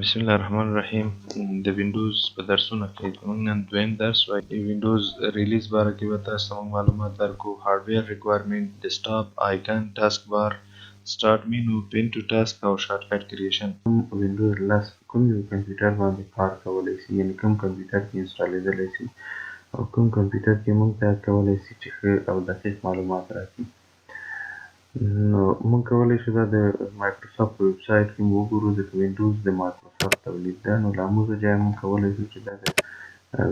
بسم الله الرحمن الرحیم. د وینډوز په درسونو کې موږ نن دویم درس وایي. وینډوز ریلیز باره کې به تاسو ته موږ معلومات درکو. هارډویر ریکوایرمنټ، ډیسکټاپ، آیکن، ټاسک بار، سٹارټ مینو، پین ټو ټاسک او شارټ کټ کریشن. وینډوز 10 کوم یو کمپیوټر باندې کار کولی شي، یعنی کوم کمپیوټر کې انسټالیدلی شي او کوم کمپیوټر کې موږ ته کولی شي چې ښه او دقیق معلومات راکړي. نو موږ کولی شو دا د مایکروسافټ په ویب سایټ کې موږ وګورو، ځکه وینډوز د مایکروسافټ تولید ده. نو له همغه ځایه موږ کولی شو چې دا د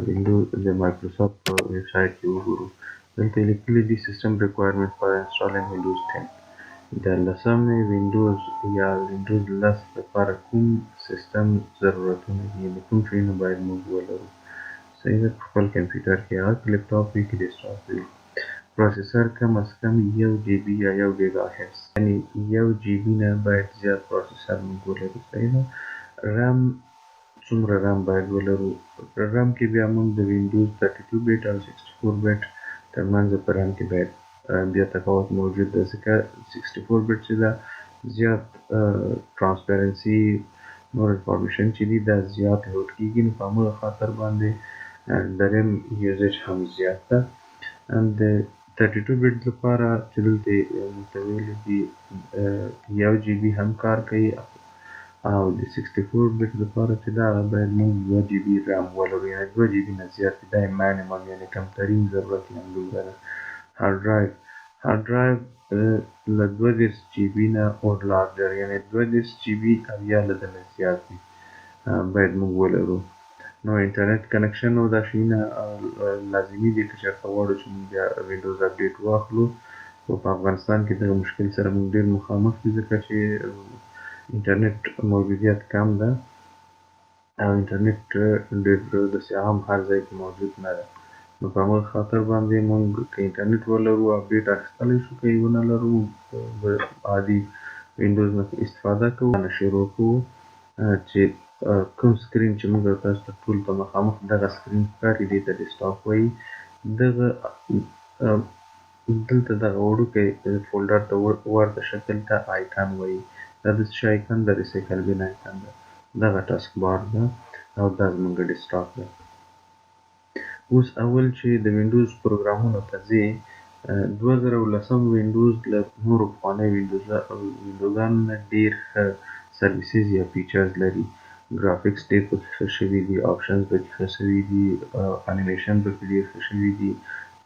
وینډوز د مایکروسافټ په ویب سایټ کې وګورو. دلته یې لیکلي دي سیسټم ریکوایرمنټ فار انسټالینګ وینډوز 10. د 10مې وینډوز یا وینډوز 10 لپاره کوم سیسټم ضرورتونه دي، یعنې کوم شیونه باید موږ ولرو. صحیح ده، په خپل کمپیوټر کې هغه که لیپټاپ وي که ډیسکټاپ وي. پروسیسر کم از کم 1 جی بی یا 1 ګیګا هرتز، یعنی 1 جی بی نه باید زیات پروسیسر موږ ولرو. صحیح ده. رام څومره رام باید ولرو؟ رام کې بیا موږ د وینډوز 32 بیت او 64 بیت ترمنځ په رام کې باید بیا تفاوت موجود ده، ځکه 64 بیت چې ده زیات ترانسپیرنسي نور انفارمیشن چې دي دا زیات هوډ کېږي، نو په همغه خاطر باندې د ریم یوزیج هم زیات ده. د 32 بیت لپاره چې دلته موږ ویلي دي 1 جی بي هم کار کوي، او د 64 بیت لپاره چې دا باید موږ 2 جی بي رام ولرو، یعنې 2 جی بي نه زیات دا یې مینیمم یعنې کمترین ضرورت یې همدومره ده. هارډ ډرایو له 32 جی بي نه اور لارجر، یعنې 32 جی بي او یا له ده نه زیات وي باید موږ ولرو. نو انټرنیټ کنکشن او دا شیونه لازمي دي که چېرته غواړو چې موږ بیا وینډوز اپډیټ واخلو. خو په افغانستان کې دغه مشکل سره موږ ډېر مخامخ دي، ځکه چې انټرنیټ موجودیت کم ده او انټرنیټ ډېر داسې عام هر ځای کې موجود نه ده. نو په همغه خاطر باندې موږ که انټرنیټ ولرو اپډیټ اخیستلی شو، که یې ونه لرو عادي وینډوز نه استفاده کوو. نه شروع کوو چې کوم سکرین چې موږ تاسو ته ټول ته مخامخ دغه سکرین ښکاري، دې ته ډیسکټاپ وایي. دغه دلته دغه وړوکی فولډر ته ورته شکل ته آیکن وایي. دا د څه شي آیکن ده؟ ریسایکل بین آیکن ده. دغه ټاسک بار ده او دا زموږ ډیسکټاپ ده. اوس اول چې د وینډوز پروګرامونو ته ځې، 2010 وینډوز له نورو پخوانیو وینډوګانو نه ډېر ښه سرویسز یا فیچرز لري. ګرافیکس ډېر پکې ښه شوي دي، آپشنز پکې ښه شوي دي، انیمیشن پکې ډېر ښه شوي دي،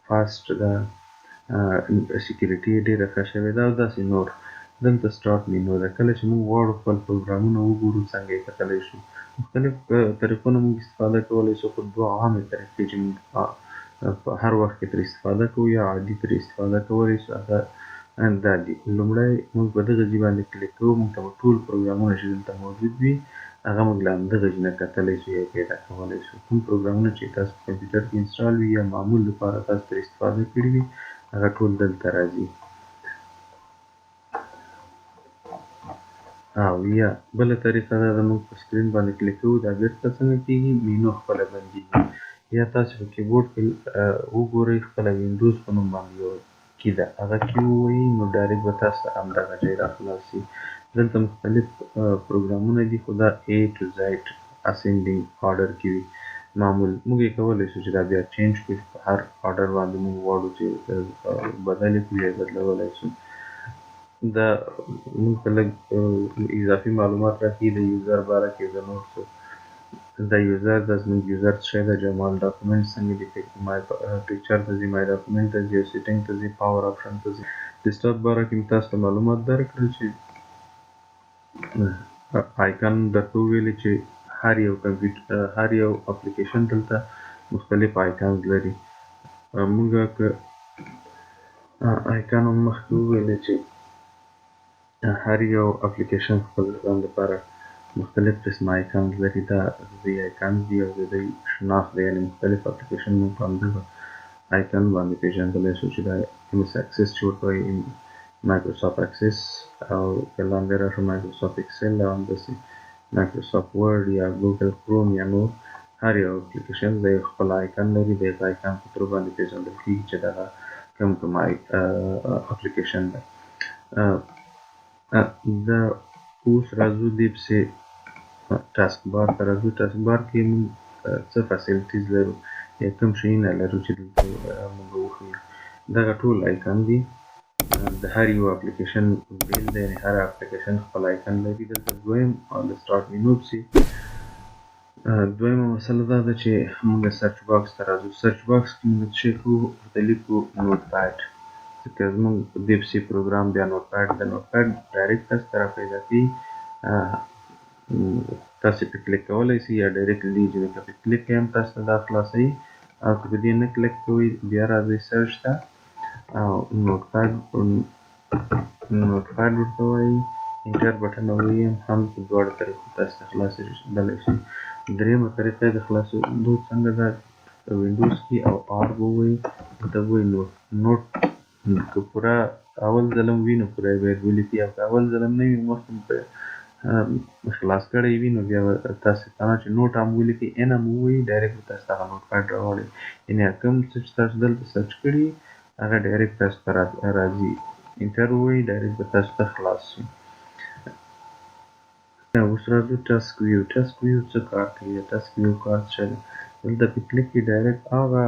فاسټ ده، سیکیورټي یې ډېره ښه شوې ده او داسې نور. دلته سټارټ مینو ده. کله چې موږ غواړو خپل پروګرامونه وګورو څنګه یې کتلی شو. مختلف طریقو نه موږ استفاده کولی شو، خو دوه عامې طریقې چې موږ په هر وخت کې ترې استفاده کوو یا عادي ترې استفاده کولی شو هغه دا دي. لومړی موږ په دغه ځای باندې کلیک کوو، موږ ته به ټول پروګرامونه چې دلته موجود وي هغه موږ له همدغه ځای نه کتلی شو یا پیدا کولی شو. کوم پروګرامونه چې تاسو په کمپیوټر کې انسټال وي یا معمول لپاره تاسو ترې استفاده کړي وي هغه ټول دلته راځي. او یا بله طریقه دا ده، موږ په سکرین باندې کلیک کوو، دا بېرته څنګه کېږي؟ مینو خپله بندېږي. یا تاسو په کیبورډ کې وګورئ خپله وینډوز په نوم باندې یو کی ده، هغه کی ووهئ نو ډایرکټ به تاسو ته همدغه ځای راخلاص شي. دلته مختلف پروګرامونه دي، خو دا A to Z اسینډینګ آرډر کې وي معمول. موږ یې کولی شو چې دا بیا چینج کړو، په هر آرډر باندې موږ غواړو چې بدل یې کړو یا یې بدلولی شو. دا موږ ته لږ اضافي معلومات راکوي د یوزر باره کې. د نور څه د یوزر دا زموږ یوزر څه شی ده، جمال ډاکومنټ څنګه دي، پیکچر ته ځي، مای ډاکومنټ ته ځي او سیټینګ ته ځي، پاور آپشن ته ځي. ډیسکټاپ باره کې مې تاسو ته معلومات درکړل چې آیکن درته وویلې چې هر یو اپلیکیشن دلته مختلف آیکنز لري. موږ که آیکن هم مخکې وویلې چې هر یو اپلیکیشن خپل ځان لپاره مختلف قسم آیکنز لري. دا د دوی آیکنز دي او د دوی شناخت دی، یعنې مختلف اپلیکیشن موږ په همدغه آیکن باندې پېژندلی شو چې دا ایم ایس اکسس چې ورته وایي، مایکروسافټ اکسس، او که لاندې راشو مایکروسافټ اکسل او همداسې مایکروسافټ ورډ یا ګوګل کروم یا نور. هر یو اپلیکیشن د یو خپل آیکن لري، د هغه آیکن په تور باندې پېژندل کېږي چې دغه کوم اپلیکیشن ده. دا اوس راځو دې پسې ټاسک بار ته راځو. ټاسک بار کې موږ څه فیسیلیټیز لرو یا کوم شیونه لرو چې دلته موږ وښیو. دغه ټول آیکن دي د هر یو اپلیکیشن بیل دی، یعنې هر اپلیکیشن خپل آیکن لري. دلته دویم د سټارټ مینو پسې دویمه مسله دا ده چې موږ سرچ باکس ته راځو. سرچ باکس کې موږ څه کوو؟ ورته لیکو نوټ پیډ، ځکه زموږ دې پسې پروګرام بیا نوټ پیډ د نوټ پیډ ډایرکټ تاسو ته را پیدا کوي. تاسو پې کلیک کولی شئ یا ډایرکټلی چې که پې کلیک کوئ هم تاسو ته دا خلاصوي، او که په دې نه کلیک کوئ بیا راځئ سرچ ته او نوټ پیډ ورته وایي، انټر بټن ووهئ هم په دواړو طریقو تاسو ته خلاصېدلی شي. درېیمه طریقه یې د خلاصېدو څنګه ده؟ وینډوز کې او آر به ووهئ، ورته به ووایي نوټ. که پوره اول ځل هم وي نو پوره یې باید ولیکي، او که اول ځل هم نه وي مخکې خلاص کړی وي نو بیا به تاسې ته چې نوټ هم ولیکئ، ان هم ووایي، ډایرکټ به تاسو ته هغه نوټ پیډ راوړي. یعنې کوم څه چې تاسو دلته سرچ کړي هغه ډایرکټ تاسو ته راځي. انټر ووایي ډایرکټ به تاسو ته خلاص شي. اوس راځو ټاسک ویو. ټاسک ویو څه کار کوي یا ټاسک ویو کار څه دی؟ دلته پې کلیک کړئ، ډایرکټ هغه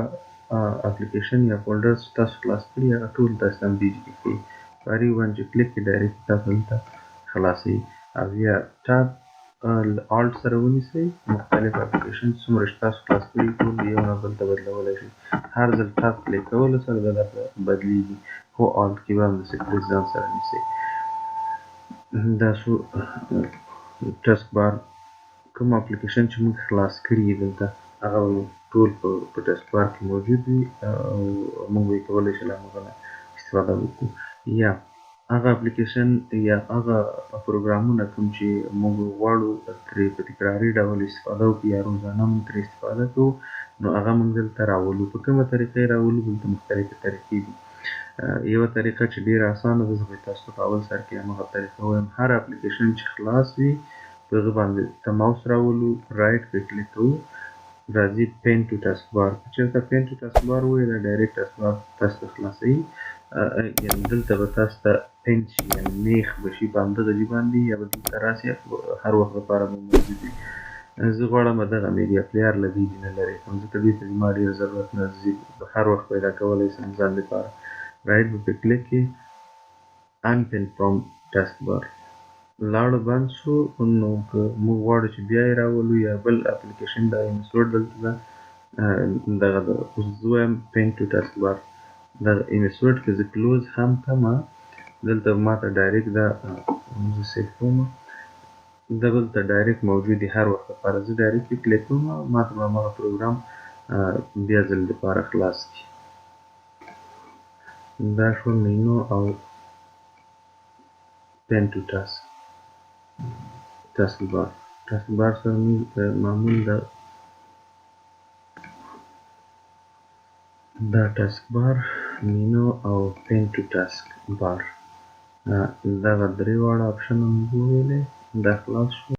اپلیکیشن یا فولډر چې تاسو خلاص کړي هغه ټول تاسو ته ډیجیټ کوي. په هر یو باندې چې کلیک کړئ ډایرکټ تاسو دلته خلاصوي. او یا ټاب آلټ سره ونیسئ، مختلف اپلیکیشن څومره چې تاسو خلاص کړي ټول یو نه بل ته بدلولی شئ. هر ځل ټاب کلیک کولو سره دا درته بدلېږي، خو آلټ کې به همداسې پرېس ځان سره نیسئ. دا شو ټاسک بار. کوم اپلیکیشن چې موږ خلاص کړي دلته هغه ټول په ټاسک بار کې موجود وي او موږ به یې کولی شو له هغه نه استفاده وکړو. یا هغه اپلیکیشن یا هغه پروګرامونه کوم چې موږ غواړو ترې په تکراري ډول استفاده وکړو یا روزانه موږ ترې استفاده کوو، نو هغه موږ دلته راولو. په کومه طریقه یې راولو؟ دلته مختلفې طریقې دي. یوه طریقه چې ډېره اسانه ده، زه به تاسو ته په اول سر کې همغه طریقه ووایم. هر اپلیکیشن چې خلاص وي په هغه باندې ته ماوس راولو، رایټ پې کلیک کوو، راځي پین ټو ټاسک بار. که چېرته پین ټو ټاسک بار ووایي دا ډایرکټ ټاسک بار تاسو ته خلاصوي. یعنې دلته به تاسو ته پین شي، یعنې میخ به شي په همدغه ځای باندې، یا به دلته راسي هر وخت لپاره به موجود وي. زه غواړم دغه میډیا پلییر له دې نه لرې کړم، ځکه دې ته زما ډېر ضرورت نه ده، زه هر وخت پیدا کولی شم ځان لپاره. رایټ به پې کلیک کړي، انپین فرام ټاسک بار لاړه بند شو. نو که موږ غواړو چې بیا یې راولو یا بل اپلیکیشن دا انسټول دلته ده دغه ده. اوس زه وایم پین ټو ټاسک بار دغه انسټول که زه کلوز هم کړمه دلته ماته ډایرکټ دا زه سیف کوم، دا دلته ډایرکټ موجود دی هر وخت لپاره. زه ډایرکټ پې کلیک کوم ماته به همغه پروګرام بیا ځل لپاره خلاص کړي. دا شو مینو او پین ټو ټاسک بار. ټاسک بار سره موږ معمول دا ټاسک بار، مینو او پین ټو ټاسک بار دغه درې واړه اپشنه موږ وویلې. دا خلاص شو.